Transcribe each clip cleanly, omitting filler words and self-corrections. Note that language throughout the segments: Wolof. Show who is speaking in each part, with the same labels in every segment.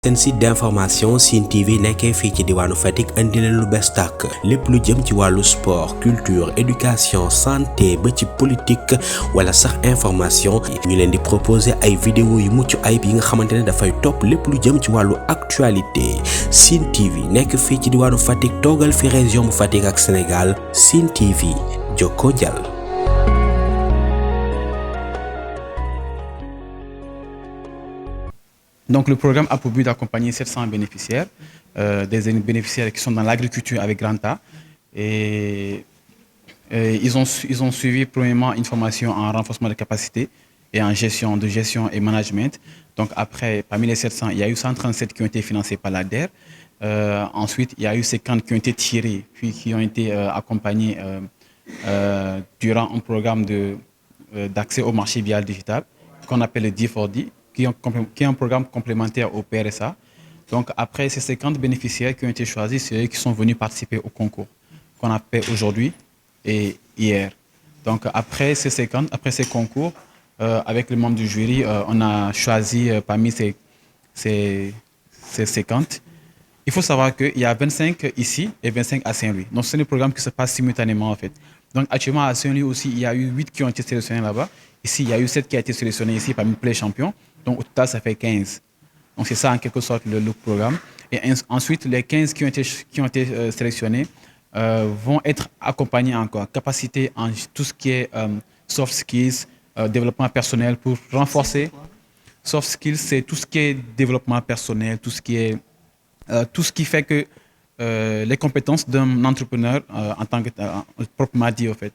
Speaker 1: seen site d'information Sine TV nekkee fii ci diwaanu Fatick andi leen lu bees tàkk lépp lu jëm ci wàllu sport culture éducation santé ba ci politique wala sax information ñu leen di proposer ay vidéo yu mucc ayib yi nga xamante ne dafay topp lépp lu jëm ci wàllu actualité Sine TV nekk fii ci diwaanu Fatick toogal fi région bu Fatick ak Sénégal Sine TV jokkoo jàll.
Speaker 2: Donc le programme a pour but d'accompagner 700 bénéficiaires, des bénéficiaires qui sont dans l'agriculture avec Grand A. Et ils ont suivi premièrement une formation en renforcement de capacité et en gestion et management. Donc après, parmi les 700, il y a eu 137 qui ont été financés par la DER. Ensuite, il y a eu 50 qui ont été tirés, puis qui ont été accompagnés durant un programme d'accès au marché via le digital, qu'on appelle le D4D. Qui est un programme complémentaire au PRSA. Donc après ces 50 bénéficiaires qui ont été choisis, c'est eux qui sont venus participer au concours qu'on a fait aujourd'hui et hier. Donc après ces concours, avec les membres du jury, on a choisi parmi ces 50. Il faut savoir qu'il y a 25 ici et 25 à Saint-Louis. Donc c'est des programmes qui se passent simultanément en fait. Donc actuellement à Saint-Louis aussi, il y a eu 8 qui ont été sélectionnés là-bas. Ici, il y a eu 7 qui ont été sélectionnés ici parmi les champions. Donc au total, ça fait 15. Donc c'est ça en quelque sorte le programme. Et ensuite, les 15 qui ont été sélectionnés vont être accompagnés encore. Capacité en tout ce qui est soft skills, développement personnel pour renforcer. Soft skills, c'est tout ce qui est développement personnel, tout ce qui fait que les compétences d'un entrepreneur en tant que proprement dit, en fait.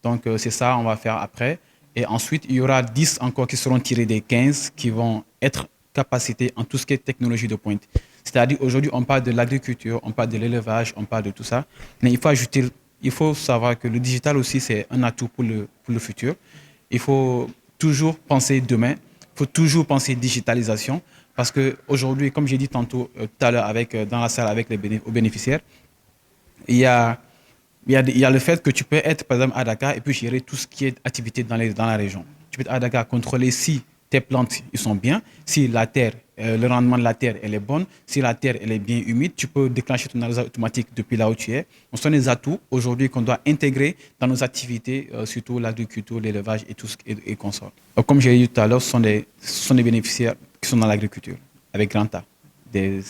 Speaker 2: Donc c'est ça on va faire après. Et ensuite, il y aura 10 encore qui seront tirés des 15 qui vont être capacités en tout ce qui est technologie de pointe. C'est-à-dire aujourd'hui, on parle de l'agriculture, on parle de l'élevage, on parle de tout ça. Mais il faut savoir que le digital aussi, c'est un atout pour le futur. Il faut toujours penser demain, il faut toujours penser digitalisation. Parce qu'aujourd'hui, comme j'ai dit tantôt, tout à l'heure, dans la salle avec les bénéficiaires, il y a le fait que tu peux être, par exemple, à Dakar et puis gérer tout ce qui est activité dans la région. Tu peux être à Dakar, contrôler si tes plantes ils sont bien, si la terre, le rendement de la terre elle est bonne, si la terre elle est bien humide, tu peux déclencher ton arrosage automatique depuis là où tu es. Ce sont des atouts aujourd'hui qu'on doit intégrer dans nos activités, surtout l'agriculture, l'élevage et tout ce et consorts. Comme j'ai dit tout à l'heure, ce sont des bénéficiaires qui sont dans l'agriculture, avec Grand A.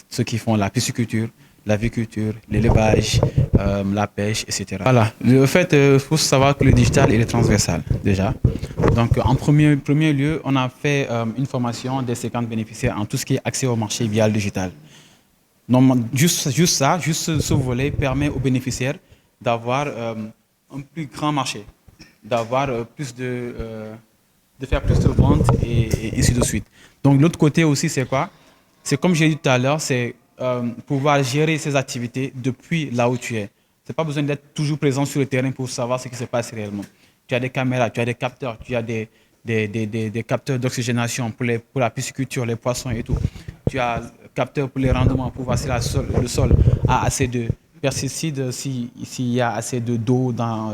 Speaker 2: Ceux qui font la pisciculture, l'aviculture, l'élevage, la pêche, etc. Voilà. Le fait, il faut savoir que le digital il est transversal déjà. Donc en premier lieu, on a fait une formation des 50 bénéficiaires en tout ce qui est accès au marché via le digital. Donc juste ce volet permet aux bénéficiaires d'avoir un plus grand marché, d'avoir de faire plus de ventes et ainsi de suite. Donc l'autre côté aussi c'est quoi? C'est comme j'ai dit tout à l'heure, c'est pouvoir gérer ces activités depuis là où tu es. Ce n'est pas besoin d'être toujours présent sur le terrain pour savoir ce qui se passe réellement. Tu as des caméras, tu as des capteurs, tu as des capteurs d'oxygénation pour la pisciculture, les poissons et tout. Tu as capteurs pour les rendements, pour voir si le sol a assez de pesticides, s'il y a assez d'eau dans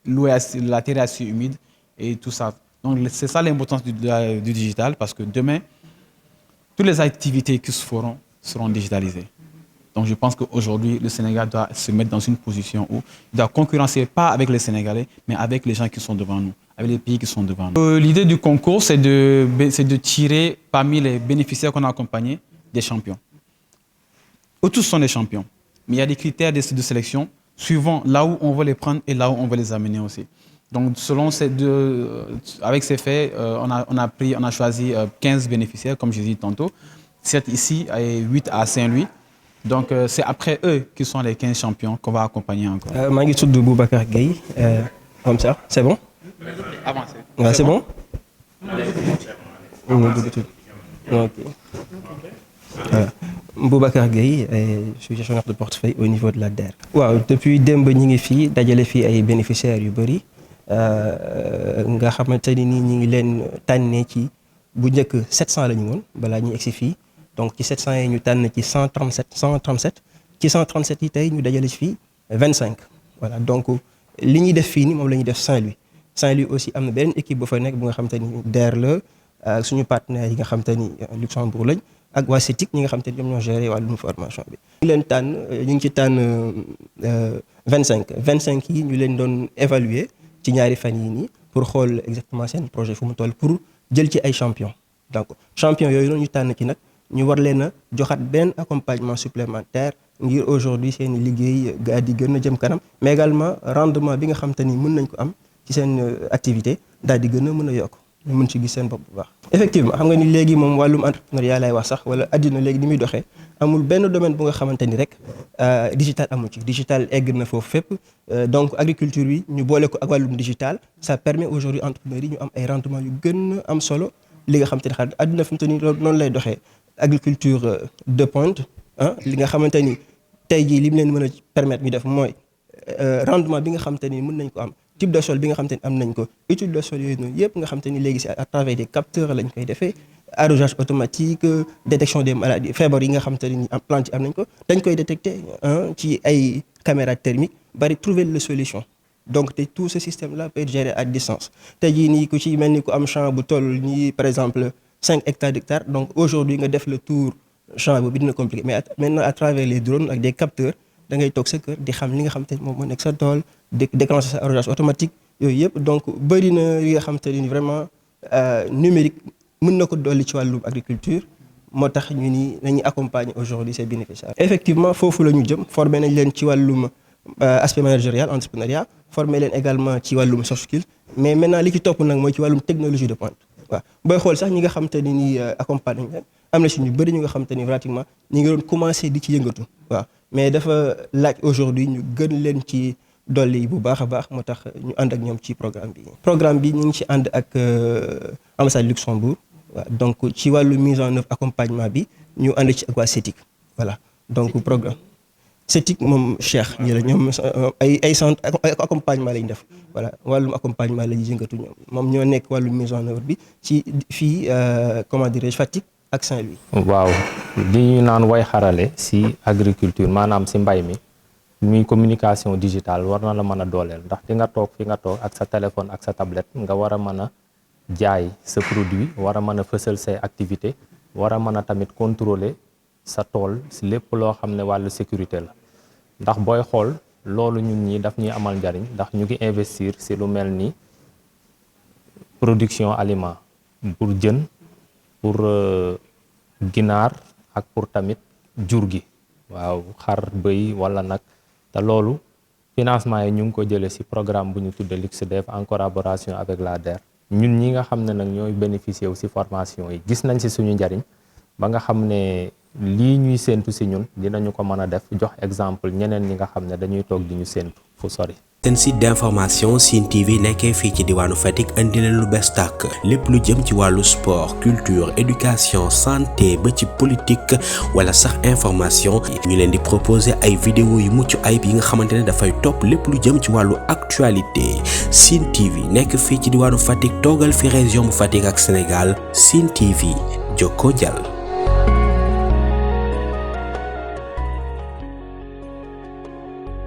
Speaker 2: l'eau, la terre est assez humide et tout ça. Donc c'est ça l'importance du digital parce que demain, toutes les activités qui se feront seront digitalisées. Donc je pense qu'aujourd'hui, le Sénégal doit se mettre dans une position où il doit concurrencer pas avec les Sénégalais, mais avec les gens qui sont devant nous, avec les pays qui sont devant nous. L'idée du concours, c'est de tirer parmi les bénéficiaires qu'on a accompagnés des champions. Eux tous sont des champions, mais il y a des critères de sélection suivant là où on veut les prendre et là où on veut les amener aussi. Donc selon avec ces faits, on a choisi 15 bénéficiaires, comme je disais tantôt. 7 ici et 8 à Saint-Louis. Donc c'est après eux qui sont les 15 champions qu'on va accompagner encore.
Speaker 3: Mangi de Boubacar Gueye, comme ça, c'est bon?
Speaker 2: Avancez.
Speaker 3: Ouais, c'est bon? Ok. Boubacar Gueye, je suis gestionnaire de portefeuille au niveau de la DER. Wow, depuis démb ñi ngi fii dajale fii ay bénéficiaires yu bëri nga xamante ni ñi ngi leen tànnee ci bu njëkk 700 la ñu woon balaa ñuy egsi fii. Donc ci 700 yi ñu tànn ci 137 ci 137 yi tey ñu dajale ci fii 25 voilà donc li ñuy def fii nii moom la ñuy def Saint-Louis aussi am na beneen équipe bu fa nekk bu nga xamante ni DER la suñu partenaires yi nga xamante ni Luxembourg lañ ak waa CETIC ñi nga xam te ne ñoom ñoo gérer wàllum formation bi. ñu ngi ci tànn 25 yi ñu leen doon évaluer ci ñaari fan yii nii pour xool exactement seen projet fu mu toll pour jël ci ay champion donc champion yooyu noonu ñu tànn ci nag ñu war leen a joxaat benn accompagnement supplémentaire ngir aujourd'hui seen liggéey gaa di gën a jëm kanam mais également rendement bi nga xam te ni mën nañ ko am ci seen activité daal di gën a mën a yokk ñu mën ci gis seen bopp bu baax. effectivement xam nga ni léegi moom wàllum entrepreneuriat lay wax sax wala addina léegi ni muy doxee amul benn domaine bu nga xamante ni rek digital amu ci digital egg na foofu fépp donc agriculture bi ñu boole ko ak wàllum digital ça permet aujourd'hui entrepreneurs yi ñu am ay rendement yu gën a am solo li nga xamante ni xel addina fi mu toll nii noonu lay doxee agriculture de pointe li nga xamante ni tey jii li mu leen mën a permettre ñu def mooy rendement bi nga xamante ni mën nañ ko am type de sol bi nga xamante ni am nañ ko étude de sol yooyu noonu yëpp nga xamante ni léegi c'est à travers des capteurs lañ koy defee arrosage automatique détection des maladies feebar yi nga xamante ni plante yi am nañ ko dañ koy détecter ci ay caméras thermiques bari trouver la solution donc te tout ce système là peut être géré à distance tey jii nii ku ci mel ni ku am champ bu toll nii par exemple 5 hectares donc aujourd'hui nga def le tour champ bi dina compliqué mais maintenant à travers les drones ak des capteurs da ngay toog sa kër di xam li nga xamante ni moom moo nekk sa tool déclencher sa arrosage automatique yooyu yëpp donc bëri na yi nga xamante ni vraiment numérique mën na ko dolli ci wàllum agriculture moo tax ñu ni nañuy accompagner aujourd'hui ces bénéficiaires. effectivement foofu la ñu jëm former nañ leen ci wàllum aspect managérial entrepreneuriat former leen également ci wàllum soft skills mais maintenant li ci topp nag mooy ci wàllum technologie de pointe waaw booy xool sax ñi nga xamante ni nii accompagner nañ leen am na si ñu bëri ñu nga xamante ni pratiquement ñi ngi doon commencer di ci yëngatu waaw mais dafa laaj aujourd'hui ñu gën leen ci dolli bu baax a baax moo tax ñu ànd ak ñoom ci programme bi. programme bi ñu ngi ci ànd ak ambassade Luxembourg waaw donc ci wàllu mise en œuvre accompagnement bi ñu ànd ci ak waa CETIC voilà donc programme CETIC moom Cheikh ñi la ñoom ay centre accompagnement lañ def voilà wàllum accompagnement la ñuy yëngatu ñoom moom ñoo nekk wàllu mise en œuvre bi ci fii comment dirais-je Fatick ak Saint-Louis.
Speaker 4: waaw li ñu naan way xarale si agriculture maanaam si mbay mi muy communication digitale war na la mën a dooleel ndax di nga toog fi nga toog ak sa téléphone ak sa tablette nga war a mën a jaay sa produit war a mën a fësal say activité war a mën a tamit contrôler sa tool si lépp loo xam ne wàllu sécurité la ndax booy xool loolu ñun ñi daf ñuy amal njariñ ndax ñu ngi investir si lu mel ni production aliment pour jën pour ginaar ak pour tamit jur gi waaw xar bëy wala nag te loolu financement yi ñu ngi ko jëlee ci programme bu ñu tudde LuxDev en collaboration avec la DER ñun ñi nga xam ne nag ñooy bénéficier wu ci formation yi gis nañ ci suñu njariñ ba nga xam ne lii ñuy séentu ci ñun dinañu ko mën a def jox exemple ñeneen ñi nga xam ne dañuy toog di ñu séentu fu sori.
Speaker 1: seen site d'information Sine TV nekkee fii ci diwaanu Fatick indi leen lu bees tàkk lépp lu jëm ci wàllu sport culture éducation santé ba ci politique wala sax information ñu leen di proposer ay vidéo yu mucc ayib yi nga xamante ne dafay topp lépp lu jëm ci wàllu actualité Sine TV nekk fii ci diwaanu Fatick toogal fi région bu Fatick ak Sénégal Sine TV jokkoo jàll.